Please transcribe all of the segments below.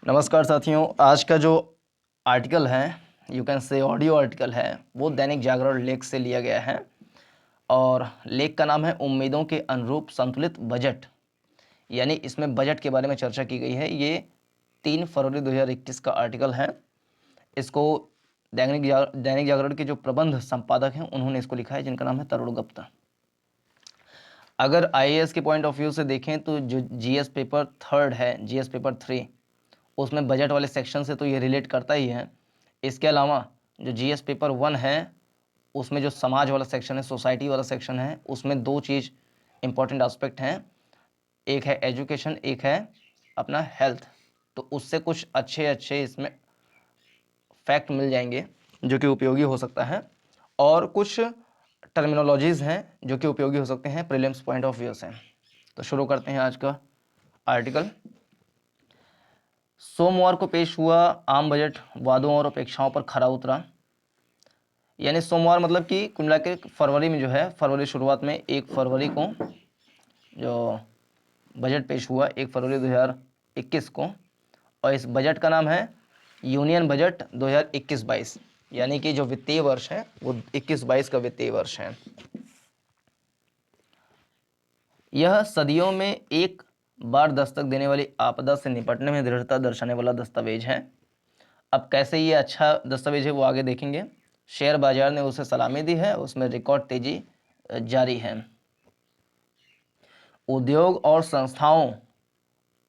नमस्कार साथियों, आज का जो आर्टिकल है, you can say audio article है, वो दैनिक जागरण लेख से लिया गया है। और लेख का नाम है उम्मीदों के अनुरूप संतुलित बजट। यानी इसमें बजट के बारे में चर्चा की गई है। ये 3 फरवरी 2021 का आर्टिकल है। इसको दैनिक जागरण के जो प्रबंध संपादक हैं उन्होंने इसको लिखा है, जिनका नाम है तरुण गुप्ता। अगर आईएएस के पॉइंट ऑफ व्यू से देखें तो जो जीएस पेपर 3 है, जीएस पेपर 3, उसमें बजट वाले सेक्शन से तो ये रिलेट करता ही है। इसके अलावा जो जीएस पेपर 1 है, उसमें जो समाज वाला सेक्शन है, सोसाइटी वाला सेक्शन है, उसमें 2 चीज़ इंपॉर्टेंट एस्पेक्ट हैं। एक है एजुकेशन, एक है अपना हेल्थ। तो उससे कुछ अच्छे अच्छे इसमें फैक्ट मिल जाएंगे जो कि उपयोगी हो सकता है, और कुछ टर्मिनोलॉजीज़ हैं जो कि उपयोगी हो सकते हैं प्रीलिम्स पॉइंट ऑफ व्यू से। तो शुरू करते हैं आज का आर्टिकल। सोमवार को पेश हुआ आम बजट वादों और अपेक्षाओं पर खरा उतरा। यानी सोमवार मतलब कि कुल मिला के फरवरी में जो है, फरवरी शुरुआत में 1 फरवरी को जो बजट पेश हुआ 1 फरवरी 2021 को, और इस बजट का नाम है यूनियन बजट 2021-22। यानी कि जो वित्तीय वर्ष है वो 21-22 का वित्तीय वर्ष है। यह सदियों में एक बार दस्तक देने वाली आपदा से निपटने में दृढ़ता दर्शाने वाला दस्तावेज है। अब कैसे ये अच्छा दस्तावेज है वो आगे देखेंगे। शेयर बाजार ने उसे सलामी दी है, उसमें रिकॉर्ड तेजी जारी है। उद्योग और संस्थाओं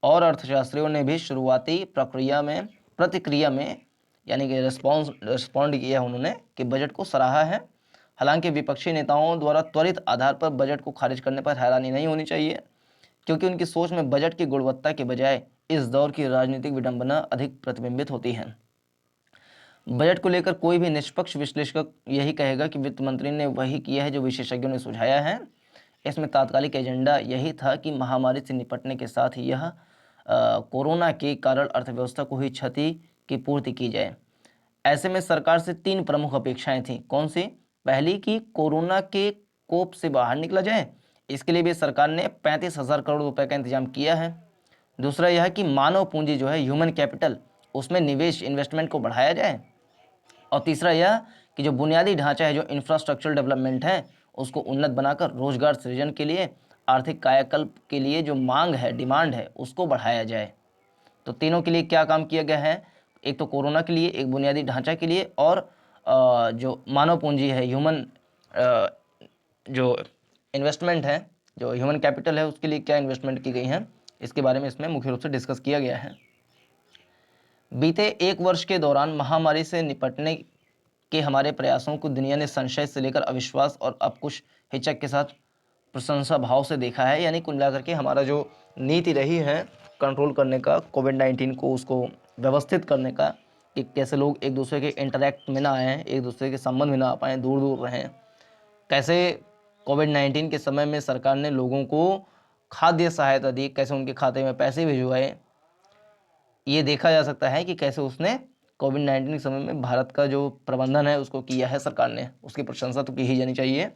और अर्थशास्त्रियों ने भी शुरुआती प्रतिक्रिया में यानी कि रिस्पॉन्ड किया उन्होंने कि बजट को सराहा है। हालांकि विपक्षी नेताओं द्वारा त्वरित आधार पर बजट को खारिज करने पर हैरानी नहीं होनी चाहिए, क्योंकि उनकी सोच में बजट की गुणवत्ता के बजाय इस दौर की राजनीतिक विडंबना अधिक प्रतिबिंबित होती है। बजट को लेकर कोई भी निष्पक्ष विश्लेषक यही कहेगा कि वित्त मंत्री ने वही किया है जो विशेषज्ञों ने सुझाया है। इसमें तात्कालिक एजेंडा यही था कि महामारी से निपटने के साथ यह कोरोना के कारण अर्थव्यवस्था को हुई क्षति की पूर्ति की जाए। ऐसे में सरकार से 3 प्रमुख अपेक्षाएं थीं। कौन सी? पहली कि कोरोना के कोप से बाहर निकला जाए। इसके लिए भी सरकार ने 35,000 करोड़ रुपए का इंतजाम किया है। दूसरा यह कि मानव पूंजी जो है, ह्यूमन कैपिटल, उसमें निवेश इन्वेस्टमेंट को बढ़ाया जाए। और तीसरा यह कि जो बुनियादी ढांचा है, जो इंफ्रास्ट्रक्चरल डेवलपमेंट है, उसको उन्नत बनाकर रोजगार सृजन के लिए, आर्थिक कायाकल्प के लिए जो मांग है, डिमांड है, उसको बढ़ाया जाए। तो तीनों के लिए क्या काम किया गया है? एक तो कोरोना के लिए, एक बुनियादी ढांचा के लिए, और जो मानव पूंजी है, ह्यूमन जो इन्वेस्टमेंट है, जो ह्यूमन कैपिटल है, उसके लिए क्या इन्वेस्टमेंट की गई है, इसके बारे में इसमें मुख्य रूप से डिस्कस किया गया है। बीते 1 वर्ष के दौरान महामारी से निपटने के हमारे प्रयासों को दुनिया ने संशय से लेकर अविश्वास और अब कुछ हिचक के साथ प्रशंसा भाव से देखा है। यानी कुल मिलाकर के हमारा जो नीति रही है कंट्रोल करने का, कोविड-19 को उसको व्यवस्थित करने का, कि कैसे लोग एक दूसरे के इंटरेक्ट में ना आएँ, एक दूसरे के संबंध में ना आ पाएँ, दूर दूर रहें। कैसे कोविड-19 के समय में सरकार ने लोगों को खाद्य सहायता दी, कैसे उनके खाते में पैसे भिजवाए। ये देखा जा सकता है कि कैसे उसने कोविड-19 के समय में भारत का जो प्रबंधन है उसको किया है सरकार ने। उसकी प्रशंसा तो की ही जानी चाहिए।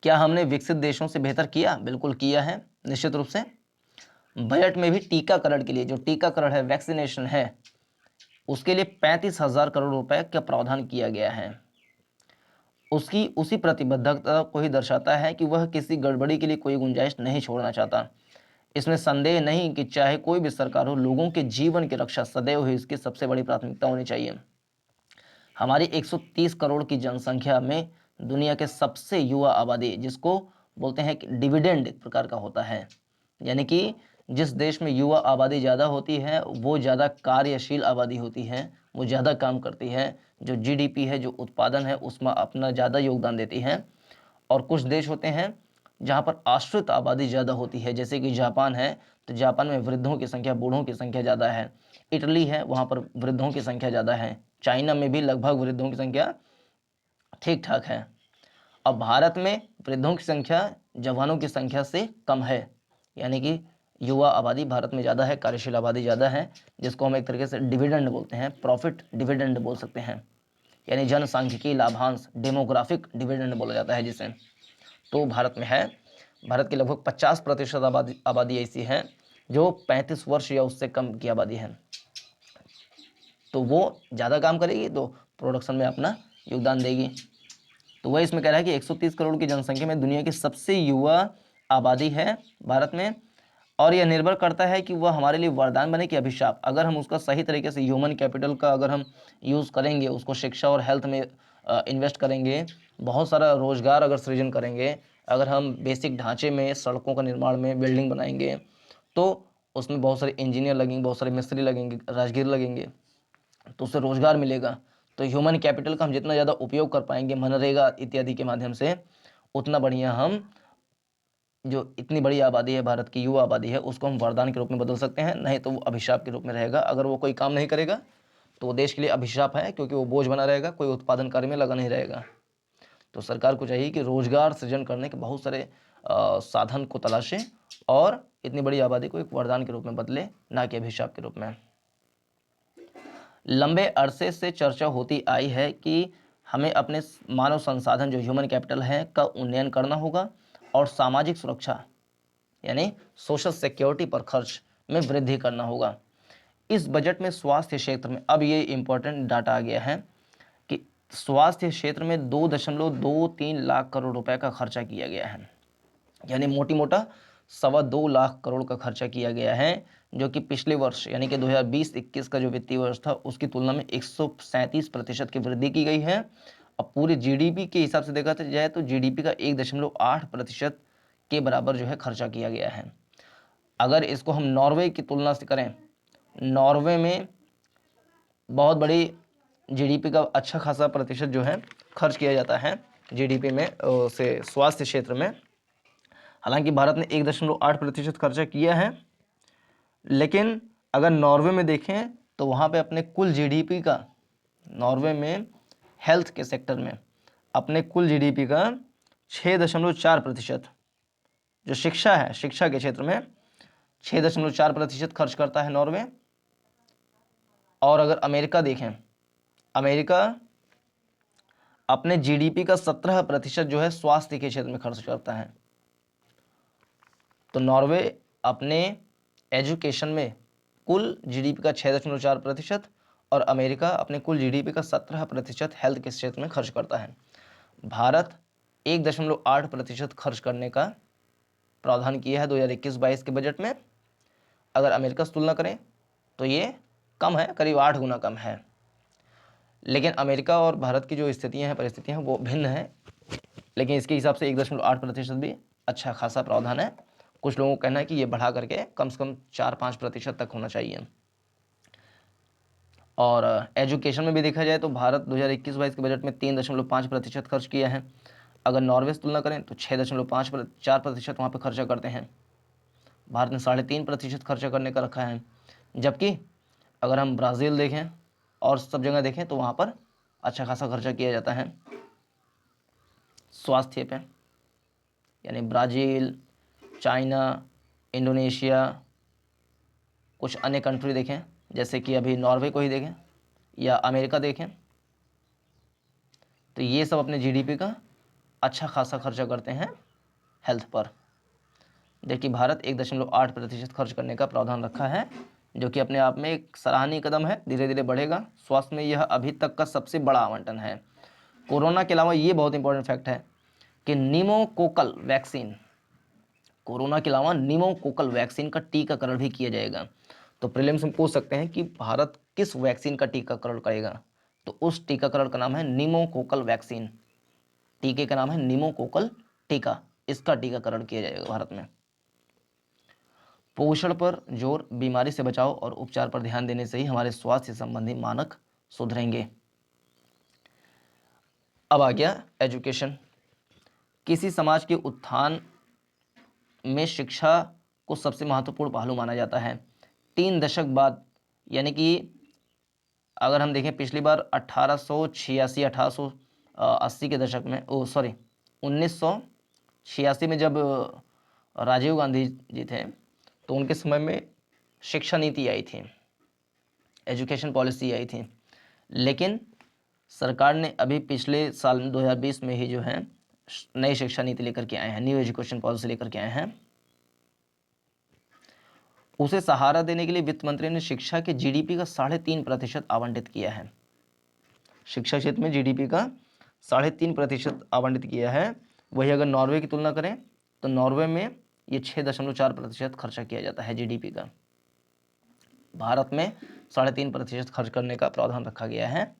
क्या हमने विकसित देशों से बेहतर किया? बिल्कुल किया है, निश्चित रूप से। बजट में भी टीकाकरण के लिए, जो टीकाकरण है, वैक्सीनेशन है, उसके लिए 35,000 करोड़ रुपए का प्रावधान किया गया है। उसकी उसी प्रतिबद्धता को ही दर्शाता है कि वह किसी गड़बड़ी के लिए कोई गुंजाइश नहीं छोड़ना चाहता। इसमें संदेह नहीं कि चाहे कोई भी सरकार हो, लोगों के जीवन की रक्षा सदैव ही इसकी सबसे बड़ी प्राथमिकता होनी चाहिए। हमारी 130 करोड़ की जनसंख्या में दुनिया के सबसे युवा आबादी, जिसको बोलते हैं कि डिविडेंड एक प्रकार का होता है, यानी कि जिस देश में युवा आबादी ज़्यादा होती है वो ज़्यादा कार्यशील आबादी होती है, वो ज़्यादा काम करती है, जो जीडीपी है, जो उत्पादन है, उसमें अपना ज़्यादा योगदान देती है। और कुछ देश होते हैं जहाँ पर आश्रित आबादी ज़्यादा होती है, जैसे कि जापान है, तो जापान में वृद्धों की संख्या, बूढ़ों की संख्या ज़्यादा है। इटली है, वहाँ पर वृद्धों की संख्या ज़्यादा है। चाइना में भी लगभग वृद्धों की संख्या ठीक ठाक है। अब भारत में वृद्धों की संख्या जवानों की संख्या से कम है, यानी कि युवा आबादी भारत में ज़्यादा है, कार्यशील आबादी ज़्यादा है, जिसको हम एक तरीके से डिविडेंड बोलते हैं, प्रॉफिट डिविडेंड बोल सकते हैं, यानी जनसांख्यिकी लाभांश, डेमोग्राफिक डिविडेंड बोला जाता है जिसे। तो भारत में है। भारत की लगभग 50% आबादी ऐसी है जो 35 वर्ष या उससे कम की आबादी है। तो वो ज़्यादा काम करेगी तो प्रोडक्शन में अपना योगदान देगी। तो वह इसमें कह रहा है कि 130 करोड़ की जनसंख्या में दुनिया की सबसे युवा आबादी है भारत में, और यह निर्भर करता है कि वह हमारे लिए वरदान बने कि अभिशाप। अगर हम उसका सही तरीके से ह्यूमन कैपिटल का अगर हम यूज़ करेंगे, उसको शिक्षा और हेल्थ में इन्वेस्ट करेंगे, बहुत सारा रोजगार अगर सृजन करेंगे, अगर हम बेसिक ढांचे में, सड़कों का निर्माण में, बिल्डिंग बनाएंगे, तो उसमें बहुत सारे इंजीनियर लगेंगे, बहुत सारे मिस्त्री लगेंगे, राजगीर लगेंगे, तो उससे रोजगार मिलेगा। तो ह्यूमन कैपिटल का हम जितना ज़्यादा उपयोग कर पाएंगे मनरेगा इत्यादि के माध्यम से, उतना बढ़िया हम जो इतनी बड़ी आबादी है भारत की, युवा आबादी है, उसको हम वरदान के रूप में बदल सकते हैं। नहीं तो वो अभिशाप के रूप में रहेगा। अगर वो कोई काम नहीं करेगा तो वो देश के लिए अभिशाप है, क्योंकि वो बोझ बना रहेगा, कोई उत्पादन कार्य में लगा नहीं रहेगा। तो सरकार को चाहिए कि रोजगार सृजन करने के बहुत सारे साधन को तलाशे और इतनी बड़ी आबादी को एक वरदान के रूप में बदले, ना कि अभिशाप के रूप में। लंबे अरसे से चर्चा होती आई है कि हमें अपने मानव संसाधन जो ह्यूमन कैपिटल है का उन्नयन करना होगा और सामाजिक सुरक्षा यानी सोशल सिक्योरिटी पर खर्च में वृद्धि करना होगा। इस बजट में स्वास्थ्य क्षेत्र में, अब ये इंपॉर्टेंट डाटा आ गया है कि स्वास्थ्य क्षेत्र में 2.23 लाख करोड़ रुपए का खर्चा किया गया है, यानी मोटी मोटा 2.25 लाख करोड़ का खर्चा किया गया है, जो कि पिछले वर्ष यानी कि 2020-21 का जो वित्तीय वर्ष था उसकी तुलना में 137% की वृद्धि की गई है। अब पूरे जीडीपी के हिसाब से देखा जाए तो जीडीपी का 1.8% के बराबर जो है खर्चा किया गया है। अगर इसको हम नॉर्वे की तुलना से करें, नॉर्वे में बहुत बड़ी जीडीपी का अच्छा खासा प्रतिशत जो है खर्च किया जाता है जीडीपी में से स्वास्थ्य क्षेत्र में। हालांकि भारत ने 1.8% खर्चा किया है, लेकिन अगर नॉर्वे में देखें तो वहाँ पे अपने कुल जीडीपी का, नॉर्वे में हेल्थ के सेक्टर में अपने कुल जीडीपी का 6.4%, जो शिक्षा है, शिक्षा के क्षेत्र में 6.4% खर्च करता है नॉर्वे। और अगर अमेरिका देखें, अमेरिका अपने जीडीपी का 17% जो है स्वास्थ्य के क्षेत्र में खर्च करता है। तो नॉर्वे अपने एजुकेशन में कुल जीडीपी का 6.4% और अमेरिका अपने कुल जीडीपी का 17% हेल्थ के क्षेत्र में खर्च करता है। भारत 1.8% खर्च करने का प्रावधान किया है 2021-22 के बजट में। अगर अमेरिका से तुलना करें तो ये कम है, करीब 8 गुना कम है। लेकिन अमेरिका और भारत की जो स्थितियाँ हैं, परिस्थितियाँ हैं, वो भिन्न हैं, लेकिन इसके हिसाब से 1.8% भी अच्छा खासा प्रावधान है। कुछ लोगों का कहना है कि ये बढ़ा करके कम से कम 4-5% तक होना चाहिए। और एजुकेशन में भी देखा जाए तो भारत 2021-22 के बजट में 3.5% खर्च किया है। अगर नॉर्वे से तुलना करें तो 6.4% वहाँ पर खर्चा करते हैं। भारत ने 3.5% खर्चा करने का रखा है। जबकि अगर हम ब्राज़ील देखें और सब जगह देखें तो वहाँ पर अच्छा खासा खर्चा किया जाता है स्वास्थ्य पे, यानी ब्राज़ील, चाइना, इंडोनेशिया, कुछ अन्य कंट्री देखें, जैसे कि अभी नॉर्वे को ही देखें या अमेरिका देखें, तो ये सब अपने जीडीपी का अच्छा खासा खर्चा करते हैं हेल्थ पर। देखिए भारत 1.8% खर्च करने का प्रावधान रखा है, जो कि अपने आप में एक सराहनीय कदम है, धीरे धीरे बढ़ेगा। स्वास्थ्य में यह अभी तक का सबसे बड़ा आवंटन है। कोरोना के अलावा ये बहुत इंपॉर्टेंट फैक्ट है कि निमोकोकल वैक्सीन, कोरोना के अलावा निमोकोकल वैक्सीन का टीकाकरण भी किया जाएगा। तो प्रीलिम्स में पूछ सकते हैं कि भारत किस वैक्सीन का टीकाकरण करेगा, तो उस टीकाकरण का नाम है निमोकोकल वैक्सीन। टीके का नाम है निमोकोकल टीका, इसका टीकाकरण किया जाएगा भारत में। पोषण पर जोर, बीमारी से बचाव और उपचार पर ध्यान देने से ही हमारे स्वास्थ्य संबंधी मानक सुधरेंगे। अब आ गया एजुकेशन। किसी समाज के उत्थान में शिक्षा को सबसे महत्वपूर्ण पहलू माना जाता है। 3 दशक बाद, यानी कि अगर हम देखें पिछली बार 1880 के दशक में, 1986 में जब राजीव गांधी जी थे तो उनके समय में शिक्षा नीति आई थी, एजुकेशन पॉलिसी आई थी। लेकिन सरकार ने अभी पिछले साल 2020 में ही जो है नई शिक्षा नीति लेकर के आए हैं, न्यू एजुकेशन पॉलिसी लेकर के आए हैं। उसे सहारा देने के लिए वित्त मंत्री ने शिक्षा के जीडीपी का 3.5% आवंटित किया है। शिक्षा क्षेत्र में जीडीपी का 3.5% आवंटित किया है। वही अगर नॉर्वे की तुलना करें तो नॉर्वे में ये 6.4% खर्चा किया जाता है जीडीपी का। भारत में 3.5% खर्च करने का प्रावधान रखा गया है।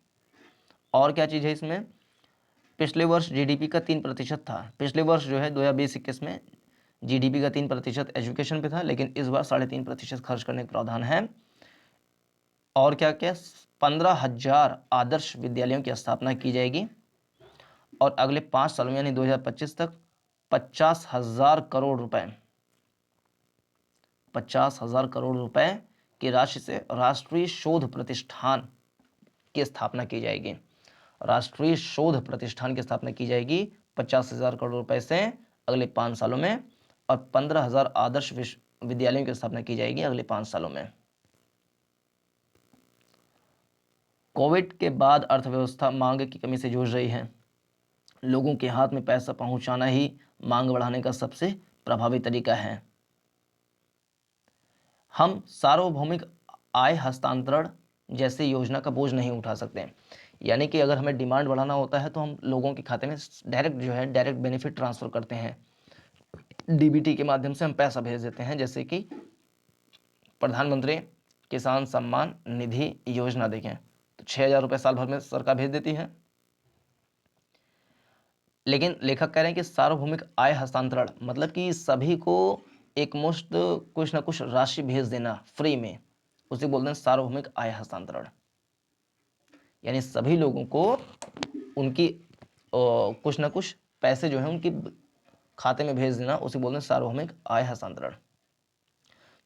और क्या चीज़ है इसमें, पिछले वर्ष जीडीपी का 3% था। पिछले वर्ष जो है 2020-21 में जीडीपी का 3% एजुकेशन पे था, लेकिन इस बार 3.5% खर्च करने का प्रावधान है। और क्या क्या, 15,000 आदर्श विद्यालयों की स्थापना की जाएगी और अगले 5 सालों यानी 2025 तक 50,000 करोड़ रुपए 50,000 करोड़ रुपए की राशि से राष्ट्रीय शोध प्रतिष्ठान की स्थापना की जाएगी। राष्ट्रीय शोध प्रतिष्ठान की स्थापना की जाएगी 50,000 करोड़ रुपए से अगले 5 सालों में, और 15,000 आदर्श विद्यालयों की स्थापना की जाएगी अगले 5 सालों में। कोविड के बाद अर्थव्यवस्था मांग की कमी से जूझ रही है। लोगों के हाथ में पैसा पहुंचाना ही मांग बढ़ाने का सबसे प्रभावी तरीका है। हम सार्वभौमिक आय हस्तांतरण जैसे योजना का बोझ नहीं उठा सकते। यानी कि अगर हमें डिमांड बढ़ाना होता है तो हम लोगों के खाते में डायरेक्ट बेनिफिट ट्रांसफ़र करते हैं। डीबीटी के माध्यम से हम पैसा भेज देते हैं, जैसे कि प्रधानमंत्री किसान सम्मान निधि योजना देखें तो 6,000 रुपये साल भर में सरकार भेज देती है। लेकिन लेखक कह रहे हैं कि सार्वभौमिक आय हस्तांतरण मतलब कि सभी को एक मुश्त कुछ ना कुछ राशि भेज देना फ्री में, उसे बोलते हैं सार्वभौमिक आय हस्तांतरण। यानी सभी लोगों को उनकी कुछ ना कुछ पैसे जो है उनकी खाते में भेज देना, उसे बोलते हैं सार्वभौमिक आय हस्तांतरण।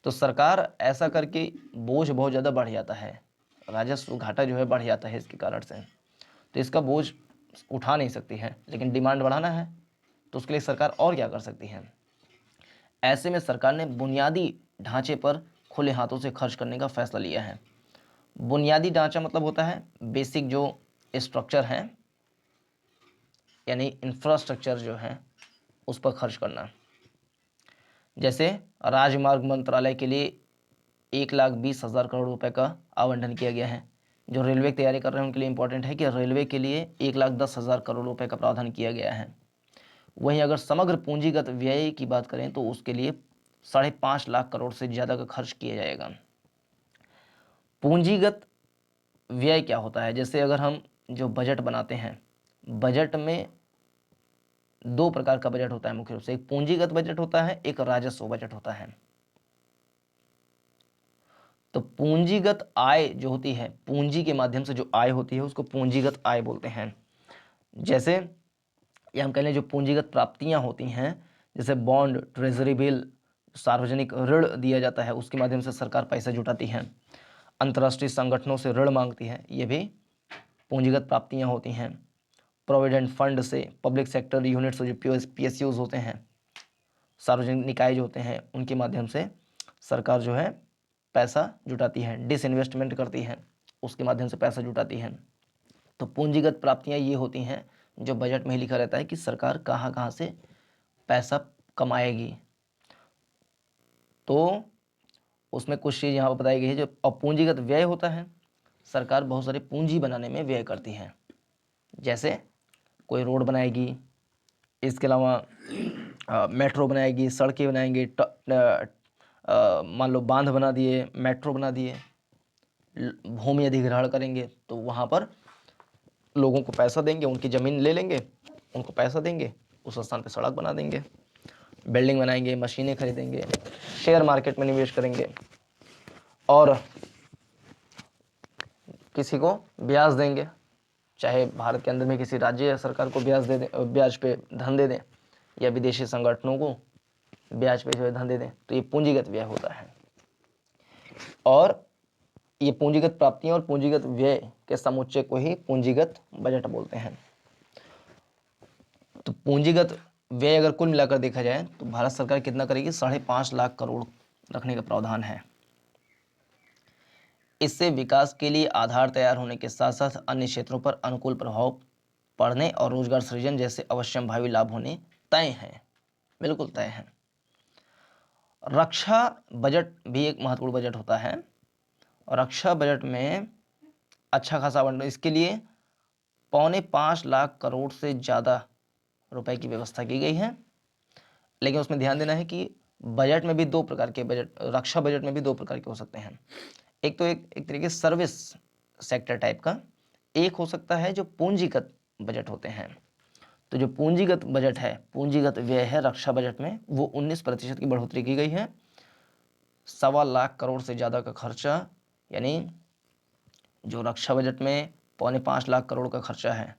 तो सरकार ऐसा करके बोझ बहुत ज़्यादा बढ़ जाता है, राजस्व घाटा जो है बढ़ जाता है इसके कारण से, तो इसका बोझ उठा नहीं सकती है। लेकिन डिमांड बढ़ाना है तो उसके लिए सरकार और क्या कर सकती है। ऐसे में सरकार ने बुनियादी ढांचे पर खुले हाथों से खर्च करने का फैसला लिया है। बुनियादी ढांचा मतलब होता है बेसिक जो स्ट्रक्चर है, यानी इंफ्रास्ट्रक्चर जो है उस पर खर्च करना। जैसे राजमार्ग मंत्रालय के लिए 1,20,000 करोड़ रुपए का आवंटन किया गया है। जो रेलवे की तैयारी कर रहे हैं उनके लिए इंपॉर्टेंट है कि रेलवे के लिए 1,10,000 करोड़ रुपए का प्रावधान किया गया है। वहीं अगर समग्र पूंजीगत व्यय की बात करें तो उसके लिए 5.5 लाख करोड़ से ज़्यादा का खर्च किया जाएगा। पूंजीगत व्यय क्या होता है, जैसे अगर हम जो बजट बनाते हैं, बजट में 2 प्रकार का बजट होता है मुख्य रूप से, एक पूंजीगत बजट होता है, एक राजस्व बजट होता है। तो पूंजीगत आय जो होती है, पूंजी के माध्यम से जो आय होती है उसको पूंजीगत आय बोलते हैं। जैसे ये हम कह लें जो पूंजीगत प्राप्तियां होती हैं, जैसे बॉन्ड, ट्रेजरी बिल, सार्वजनिक ऋण दिया जाता है, उसके माध्यम से सरकार पैसा जुटाती है। अंतर्राष्ट्रीय संगठनों से ऋण मांगती है, ये भी पूंजीगत प्राप्तियां होती हैं। प्रोविडेंट फंड से, पब्लिक सेक्टर यूनिट्स जो PSUs होते हैं, सार्वजनिक निकाय जो होते हैं, उनके माध्यम से सरकार जो है पैसा जुटाती है। डिसइन्वेस्टमेंट करती है, उसके माध्यम से पैसा जुटाती है। तो पूंजीगत प्राप्तियां ये होती हैं जो बजट में ही लिखा रहता है कि सरकार कहाँ कहाँ से पैसा कमाएगी। तो उसमें कुछ चीज़ यहाँ पर बताई गई है। जो अपूंजीगत व्यय होता है, सरकार बहुत सारी पूंजी बनाने में व्यय करती है। जैसे कोई रोड बनाएगी, इसके अलावा मेट्रो बनाएगी, सड़कें बनाएंगे, मान लो बांध बना दिए, मेट्रो बना दिए, भूमि अधिग्रहण करेंगे तो वहाँ पर लोगों को पैसा देंगे, उनकी ज़मीन ले लेंगे, उनको पैसा देंगे, उस स्थान पर सड़क बना देंगे, बिल्डिंग बनाएंगे, मशीनें खरीदेंगे, शेयर मार्केट में निवेश करेंगे और किसी को ब्याज देंगे, चाहे भारत के अंदर में किसी राज्य या सरकार को ब्याज दे दें, ब्याज पे धन दे दें, या विदेशी संगठनों को ब्याज पे जो है धन दे दें। तो ये पूंजीगत व्यय होता है। और ये पूंजीगत प्राप्तियां और पूंजीगत व्यय के समुच्चय को ही पूंजीगत बजट बोलते हैं। तो पूंजीगत व्यय अगर कुल मिलाकर देखा जाए तो भारत सरकार कितना करेगी, 5.5 लाख करोड़ रखने का प्रावधान है। इससे विकास के लिए आधार तैयार होने के साथ साथ अन्य क्षेत्रों पर अनुकूल प्रभाव पड़ने और रोजगार सृजन जैसे अवश्यंभावी लाभ होने तय हैं, बिल्कुल तय हैं। रक्षा बजट भी एक महत्वपूर्ण बजट होता है और रक्षा बजट में अच्छा खासा आवंटन, इसके लिए 4.25 लाख करोड़ से ज़्यादा रुपए की व्यवस्था की गई है। लेकिन उसमें ध्यान देना है कि बजट में भी दो प्रकार के बजट, रक्षा बजट में भी दो प्रकार के हो सकते हैं। एक तो एक तरीके सर्विस सेक्टर टाइप का, एक हो सकता है जो पूंजीगत बजट होते हैं। तो जो पूंजीगत बजट है, पूंजीगत व्यय है रक्षा बजट में, वो 19% की बढ़ोतरी की गई है। 1.25 लाख करोड़ से ज़्यादा का खर्चा, यानी जो रक्षा बजट में 4.25 लाख करोड़ का खर्चा है,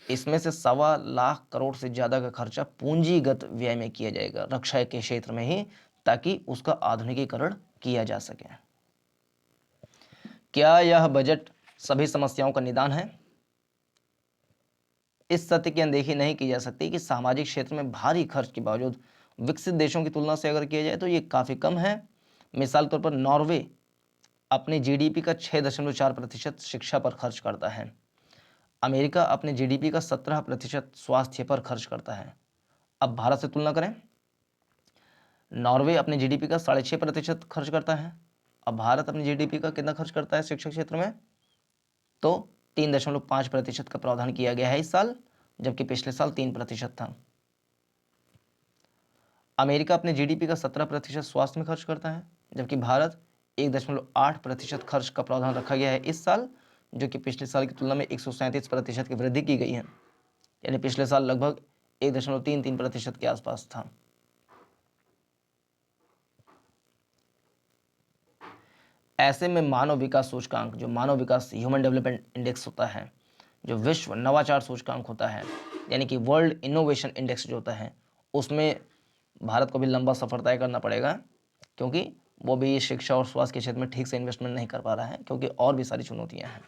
इसमें से 1.25 लाख करोड़ से ज़्यादा का खर्चा पूंजीगत व्यय में किया जाएगा रक्षा के क्षेत्र में ही, ताकि उसका आधुनिकीकरण किया जा सके। क्या यह बजट सभी समस्याओं का निदान है? इस सत्य की अनदेखी नहीं की जा सकती कि सामाजिक क्षेत्र में भारी खर्च के बावजूद विकसित देशों की तुलना से अगर किया जाए तो ये काफ़ी कम है। मिसाल के तौर पर नॉर्वे अपने जीडीपी का 6.4% शिक्षा पर खर्च करता है। अमेरिका अपने जीडीपी का 17% स्वास्थ्य पर खर्च करता है। अब भारत से तुलना करें, नॉर्वे अपने जीडीपी का 6.5% खर्च करता है। अब भारत अपने जीडीपी का कितना खर्च करता है शिक्षा क्षेत्र में? तो 3.5% का प्रावधान किया गया है इस साल, जबकि पिछले साल 3% था। अमेरिका अपने जीडीपी का 17% स्वास्थ्य में खर्च करता है, जबकि भारत 1.8% खर्च का प्रावधान रखा गया है इस साल, जो कि पिछले साल की तुलना में 137% की वृद्धि की गई है। यानी पिछले साल लगभग 1.33% के आसपास था। ऐसे में मानव विकास सूचकांक, जो मानव विकास ह्यूमन डेवलपमेंट इंडेक्स होता है, जो विश्व नवाचार सूचकांक होता है, यानी कि वर्ल्ड इनोवेशन इंडेक्स जो होता है, उसमें भारत को भी लंबा सफर तय करना पड़ेगा, क्योंकि वो भी शिक्षा और स्वास्थ्य के क्षेत्र में ठीक से इन्वेस्टमेंट नहीं कर पा रहा है, क्योंकि और भी सारी चुनौतियां हैं।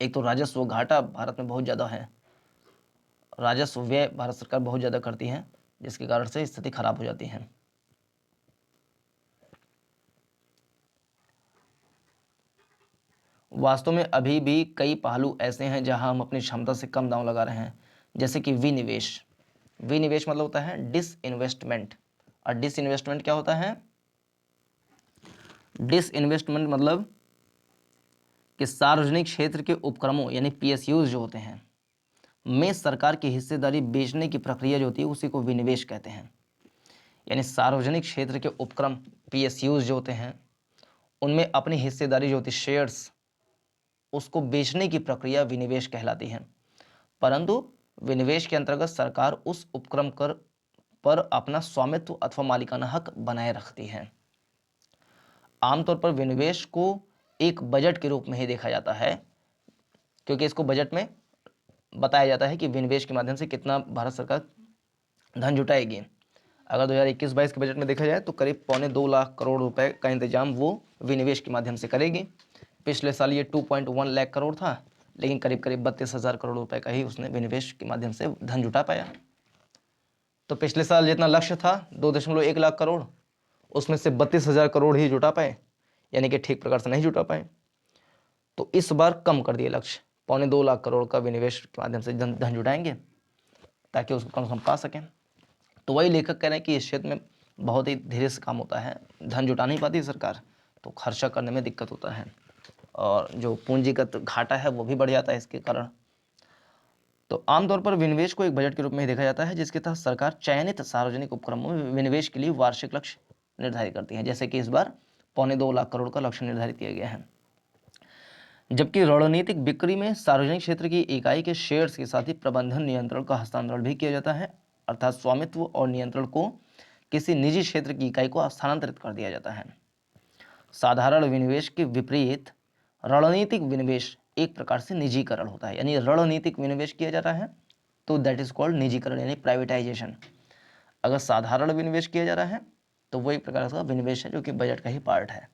एक तो राजस्व घाटा भारत में बहुत ज़्यादा है, राजस्व व्यय भारत सरकार बहुत ज़्यादा करती है, जिसके कारण से स्थिति खराब हो जाती है। वास्तव में अभी भी कई पहलू ऐसे हैं जहां हम अपनी क्षमता से कम दांव लगा रहे हैं, जैसे कि विनिवेश। विनिवेश मतलब होता है डिसइन्वेस्टमेंट, और डिसइन्वेस्टमेंट क्या होता है? डिसइन्वेस्टमेंट मतलब कि सार्वजनिक क्षेत्र के उपक्रमों यानी पीएसयूज जो होते हैं में सरकार की हिस्सेदारी बेचने की प्रक्रिया जो होती है, उसी को विनिवेश कहते हैं। यानी सार्वजनिक क्षेत्र के उपक्रम पीएसयूज जो होते हैं, उनमें अपनी हिस्सेदारी जो होती है, शेयर्स, उसको बेचने की प्रक्रिया विनिवेश कहलाती है। परंतु विनिवेश के अंतर्गत सरकार उस उपक्रम कर पर अपना स्वामित्व अथवा मालिकाना हक बनाए रखती है। आमतौर पर विनिवेश को एक बजट के रूप में ही देखा जाता है, क्योंकि इसको बजट में बताया जाता है कि विनिवेश के माध्यम से कितना भारत सरकार धन जुटाएगी। अगर 2021-22 के बजट में देखा जाए तो करीब 1.25 लाख करोड़ रुपए का इंतजाम वो विनिवेश के माध्यम से करेगी। पिछले साल ये 2.1 लाख करोड़ था, लेकिन करीब करीब 32,000 करोड़ रुपए का ही उसने विनिवेश के माध्यम से धन जुटा पाया। तो पिछले साल जितना लक्ष्य था 2.1 लाख करोड़, उसमें से 32,000 करोड़ ही जुटा पाए, यानी कि ठीक प्रकार से नहीं जुटा पाए। तो इस बार कम कर दिए लक्ष्य, 1.25 लाख करोड़ का विनिवेश के माध्यम से धन जुटाएंगे, ताकि उसको कम से कम पा सकें। तो वही लेखक कह रहे हैं कि इस क्षेत्र में बहुत ही धीरे से काम होता है, धन जुटा नहीं पाती सरकार, तो खर्चा करने में दिक्कत होता है, और जो पूंजीगत घाटा है वो भी बढ़ जाता है इसके कारण। तो आमतौर पर विनिवेश को एक बजट के रूप में ही देखा जाता है, जिसके तहत सरकार चयनित सार्वजनिक उपक्रमों में विनिवेश के लिए वार्षिक लक्ष्य निर्धारित करती है, जैसे कि इस बार 1.25 लाख करोड़ का लक्ष्य निर्धारित किया गया है। जबकि रणनीतिक बिक्री में सार्वजनिक क्षेत्र की इकाई के शेयर्स के साथ ही प्रबंधन नियंत्रण का हस्तांतरण भी किया जाता है, अर्थात स्वामित्व और नियंत्रण को किसी निजी क्षेत्र की इकाई को स्थानांतरित कर दिया जाता है। साधारण विनिवेश के विपरीत रणनीतिक विनिवेश एक प्रकार से निजीकरण होता है, यानी रणनीतिक विनिवेश किया जाता है तो दैट इज कॉल्ड निजीकरण, यानी प्राइवेटाइजेशन। अगर साधारण विनिवेश किया जा रहा है तो वो एक प्रकार का विनिवेश है जो कि बजट का ही पार्ट है।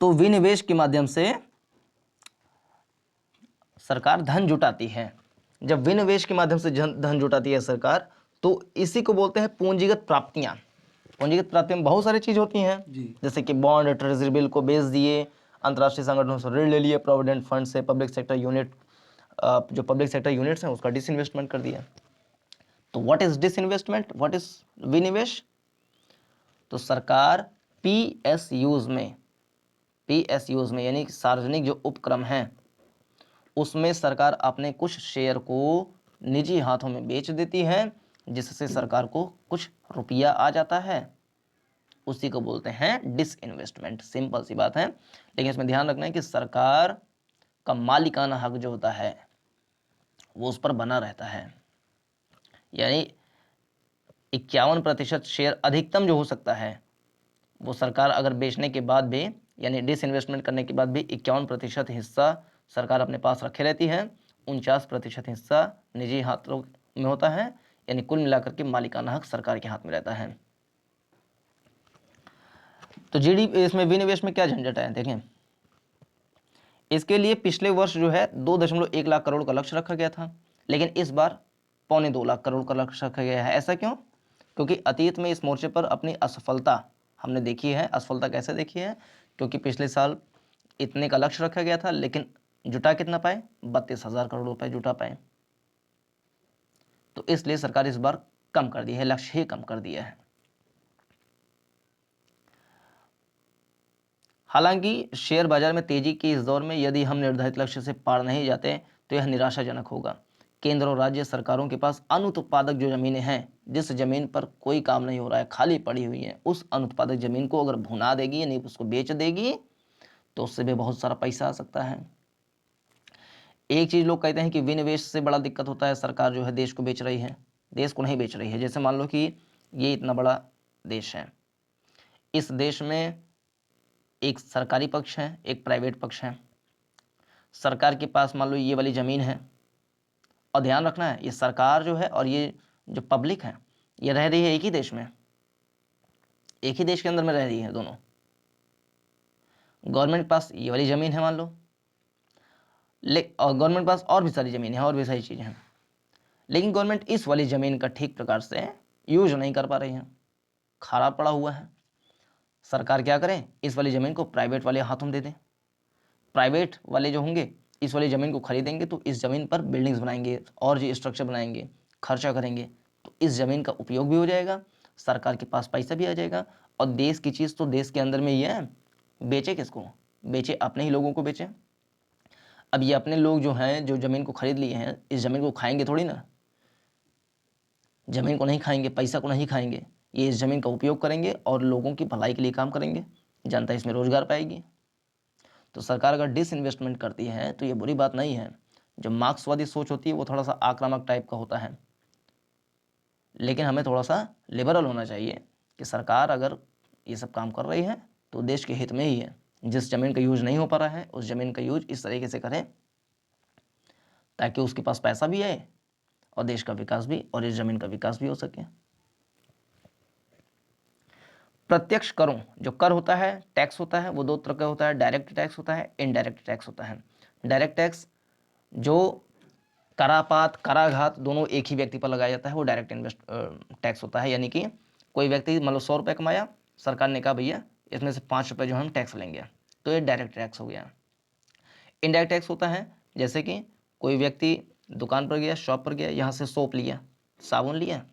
तो विनिवेश के माध्यम से सरकार धन जुटाती है। जब विनिवेश के माध्यम से धन जुटाती है सरकार, तो इसी को बोलते हैं पूंजीगत प्राप्तियां। पूंजीगत प्राप्तियां में बहुत सारी चीज होती हैं, जैसे कि बॉन्ड, ट्रेजरी बिल को बेच दिए, अंतर्राष्ट्रीय संगठनों से ऋण ले लिए, प्रोविडेंट फंड से, पब्लिक सेक्टर यूनिट, जो पब्लिक सेक्टर यूनिट्स हैं उसका डिसइन्वेस्टमेंट कर दिया। तो what is disinvestment, what is विनिवेश? तो सरकार पीएसयूज में यानी कि सार्वजनिक जो उपक्रम हैं उसमें सरकार अपने कुछ शेयर को निजी हाथों में बेच देती है, जिससे सरकार को कुछ रुपया आ जाता है, उसी को बोलते हैं डिसइन्वेस्टमेंट। सिंपल सी बात है, लेकिन इसमें ध्यान रखना है कि सरकार का मालिकाना हक जो होता है वो उस पर बना रहता है, यानी 51% शेयर अधिकतम जो हो सकता है वो सरकार अगर बेचने के बाद भी, यानी डिसइन्वेस्टमेंट करने के बाद भी 51% हिस्सा सरकार अपने पास रखे रहती है, 49% हिस्सा निजी हाथों में होता है, यानी कुल मिलाकर के मालिकाना हक सरकार के हाथ में रहता है। तो जीडीपी इसमें विनिवेश में क्या झंझट है देखें। इसके लिए पिछले वर्ष जो है 2.1 लाख करोड़ का लक्ष्य रखा गया था, लेकिन इस बार 1.25 लाख करोड़ का लक्ष्य रखा गया है। ऐसा क्यों? क्योंकि अतीत में इस मोर्चे पर अपनी असफलता हमने देखी है। असफलता कैसे देखी है? क्योंकि पिछले साल इतने का लक्ष्य रखा गया था, लेकिन जुटा कितना पाए? 32,000 करोड़ रुपए जुटा पाए। तो इसलिए सरकार इस बार कम कर दी है, लक्ष्य ही कम कर दिया है। हालांकि शेयर बाजार में तेजी के इस दौर में यदि हम निर्धारित लक्ष्य से पार नहीं जाते तो यह निराशाजनक होगा। केंद्र और राज्य सरकारों के पास अनुत्पादक जो जमीनें हैं, जिस जमीन पर कोई काम नहीं हो रहा है, खाली पड़ी हुई है, उस अनुत्पादक जमीन को अगर भुना देगी यानी उसको बेच देगी तो उससे भी बहुत सारा पैसा आ सकता है। एक चीज लोग कहते हैं कि विनिवेश से बड़ा दिक्कत होता है, सरकार जो है देश को बेच रही है। देश को नहीं बेच रही है। जैसे मान लो कि ये इतना बड़ा देश है, इस देश में एक सरकारी पक्ष है, एक प्राइवेट पक्ष है। सरकार के पास मान लो ये वाली ज़मीन है, और ध्यान रखना है ये सरकार जो है और ये जो पब्लिक है ये रह रही है एक ही देश में, एक ही देश के अंदर में रह रही है दोनों। गवर्नमेंट के पास ये वाली ज़मीन है मान लो, और गवर्नमेंट के पास और भी सारी ज़मीन है और भी सारी चीज़ें हैं, लेकिन गवर्नमेंट इस वाली ज़मीन का ठीक प्रकार से यूज नहीं कर पा रही है, खराब पड़ा हुआ है। सरकार क्या करें, इस वाली ज़मीन को प्राइवेट वाले हाथों में दे दें। प्राइवेट वाले जो होंगे इस वाली ज़मीन को खरीदेंगे तो इस ज़मीन पर बिल्डिंग्स बनाएंगे और जो स्ट्रक्चर बनाएंगे, खर्चा करेंगे, तो इस ज़मीन का उपयोग भी हो जाएगा, सरकार के पास पैसा भी आ जाएगा। और देश की चीज़ तो देश के अंदर में ही है, बेचे किसको? बेचे अपने ही लोगों को बेचे। अब ये अपने लोग जो हैं, जो ज़मीन को खरीद लिए हैं, इस ज़मीन को खाएंगे थोड़ी ना, ज़मीन को नहीं खाएंगे, पैसा को नहीं खाएंगे, ये इस ज़मीन का उपयोग करेंगे और लोगों की भलाई के लिए काम करेंगे, जनता इसमें रोजगार पाएगी। तो सरकार अगर डिसइन्वेस्टमेंट करती है तो ये बुरी बात नहीं है। जो मार्क्सवादी सोच होती है वो थोड़ा सा आक्रामक टाइप का होता है, लेकिन हमें थोड़ा सा लिबरल होना चाहिए कि सरकार अगर ये सब काम कर रही है तो देश के हित में ही है। जिस ज़मीन का यूज नहीं हो पा रहा है उस ज़मीन का यूज इस तरीके से करें ताकि उसके पास पैसा भी आए और देश का विकास भी और इस ज़मीन का विकास भी हो सके। प्रत्यक्ष करों, जो कर होता है, टैक्स होता है, वो दो तरह का होता है। डायरेक्ट टैक्स होता है, इनडायरेक्ट टैक्स होता है। डायरेक्ट टैक्स जो करापात कराघात दोनों एक ही व्यक्ति पर लगाया जाता है वो डायरेक्ट टैक्स होता है। यानी कि कोई व्यक्ति मान लो 100 रुपये कमाया, सरकार ने कहा भैया इसमें से 5 रुपये जो हम टैक्स लेंगे, तो ये डायरेक्ट टैक्स हो गया। इनडायरेक्ट टैक्स होता है जैसे कि कोई व्यक्ति दुकान पर गया, शॉप पर गया, यहाँ से सोप लिया, साबुन लिया,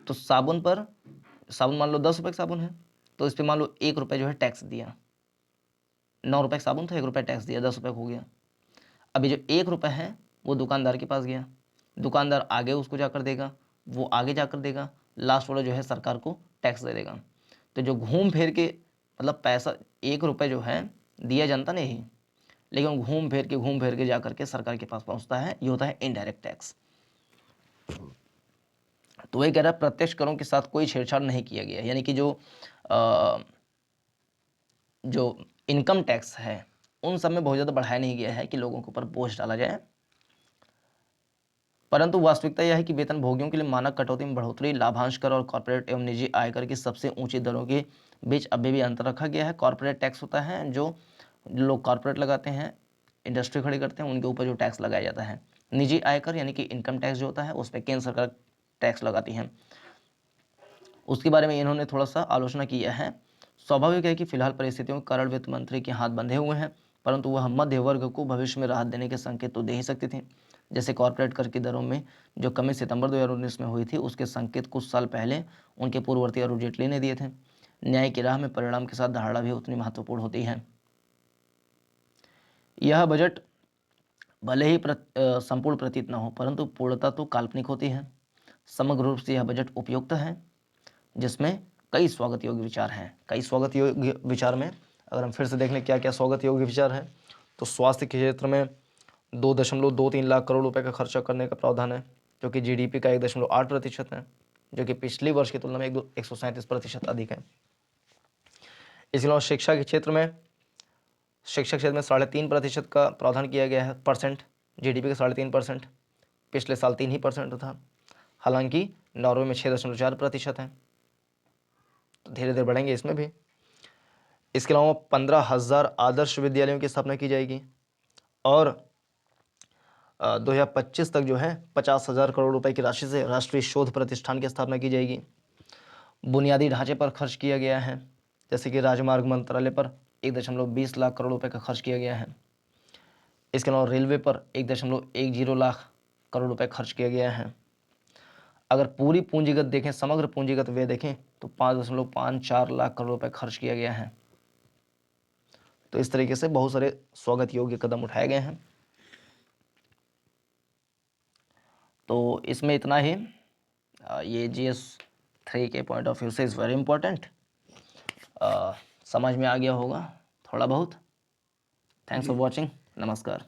तो साबुन मान लो 10 रुपये का साबुन है, तो इस पर मान लो 1 रुपये जो है टैक्स दिया। 9 रुपये का साबुन था, 1 रुपये टैक्स दिया, 10 रुपये हो गया। अभी जो 1 रुपये है वो दुकानदार के पास गया, दुकानदार आगे उसको जाकर देगा, वो आगे जाकर देगा, लास्ट वाला जो है सरकार को टैक्स दे देगा। तो जो घूम फिर के मतलब पैसा 1 रुपये जो है दिया जनता ने ही, लेकिन घूम फिर के जाकर के सरकार के पास पहुंचता है, ये होता है इनडायरेक्ट टैक्स। तो वही कह रहा है प्रत्यक्ष करों के साथ कोई छेड़छाड़ नहीं किया गया, यानी कि जो इनकम टैक्स है उन सब में बहुत ज़्यादा बढ़ाया नहीं गया है कि लोगों के ऊपर बोझ डाला जाए, परंतु वास्तविकता यह है कि वेतन भोगियों के लिए मानक कटौती में बढ़ोतरी, लाभांश कर और कॉर्पोरेट एवं निजी आयकर की सबसे ऊंची दरों के बीच अभी भी अंतर रखा गया है। कॉर्पोरेट टैक्स होता है जो लोग कॉर्पोरेट लगाते हैं, इंडस्ट्री खड़ी करते हैं, उनके ऊपर जो टैक्स लगाया जाता है। निजी आयकर यानी कि इनकम टैक्स जो होता है उस पर केंद्र सरकार टैक्स लगाती है। उसके बारे में इन्होंने थोड़ा सा आलोचना किया है। स्वाभाविक है कि फिलहाल परिस्थितियों के कारण वित्त मंत्री के हाथ बंधे हुए हैं, परंतु वह मध्य वर्ग को भविष्य में राहत देने के संकेत तो दे ही सकती थी। जैसे कॉर्पोरेट कर की दरों में जो कमी सितंबर 2019 में हुई थी, उसके संकेत कुछ साल पहले उनके पूर्ववर्ती अरुण जेटली ने दिए थे। न्याय की राह में परिणाम के साथ धारणा भी उतनी महत्वपूर्ण होती है। यह बजट भले ही संपूर्ण प्रतीत न हो, परंतु पूर्णता तो काल्पनिक होती है। समग्र रूप से यह बजट उपयुक्त है, जिसमें कई स्वागत योग्य विचार हैं। कई स्वागत योग्य विचार में अगर हम फिर से देख लें क्या क्या स्वागत योग्य विचार हैं, तो स्वास्थ्य के क्षेत्र में 2.23 लाख करोड़ रुपए का खर्चा करने का प्रावधान है, जो कि जीडीपी का 1.8% है, जो कि पिछली वर्ष की तुलना में 137% अधिक है। इसके अलावा शिक्षा के क्षेत्र में 3.5% का प्रावधान किया गया है, परसेंट जीडीपी का 3.5%। पिछले साल 3% था, हालांकि नॉर्वे में 6.4% है, तो धीरे धीरे बढ़ेंगे इसमें भी। इसके अलावा 15,000 आदर्श विद्यालयों की स्थापना की जाएगी और 2025 तक जो है 50,000 करोड़ रुपए की राशि से राष्ट्रीय शोध प्रतिष्ठान की स्थापना की जाएगी। बुनियादी ढांचे पर खर्च किया गया है, जैसे कि राजमार्ग मंत्रालय पर 1.20 लाख करोड़ रुपए का खर्च किया गया है। इसके अलावा रेलवे पर 1.10 लाख करोड़ रुपए खर्च किया गया है। अगर पूरी पूंजीगत देखें, समग्र पूंजीगत व्यय देखें, तो 5.54 लाख करोड़ रुपए खर्च किया गया है। तो इस तरीके से बहुत सारे स्वागत योग्य कदम उठाए गए हैं। तो इसमें इतना ही। ये GS3 के पॉइंट ऑफ व्यू से इज़ वेरी इंपॉर्टेंट। समझ में आ गया होगा थोड़ा बहुत। Thanks for watching. नमस्कार।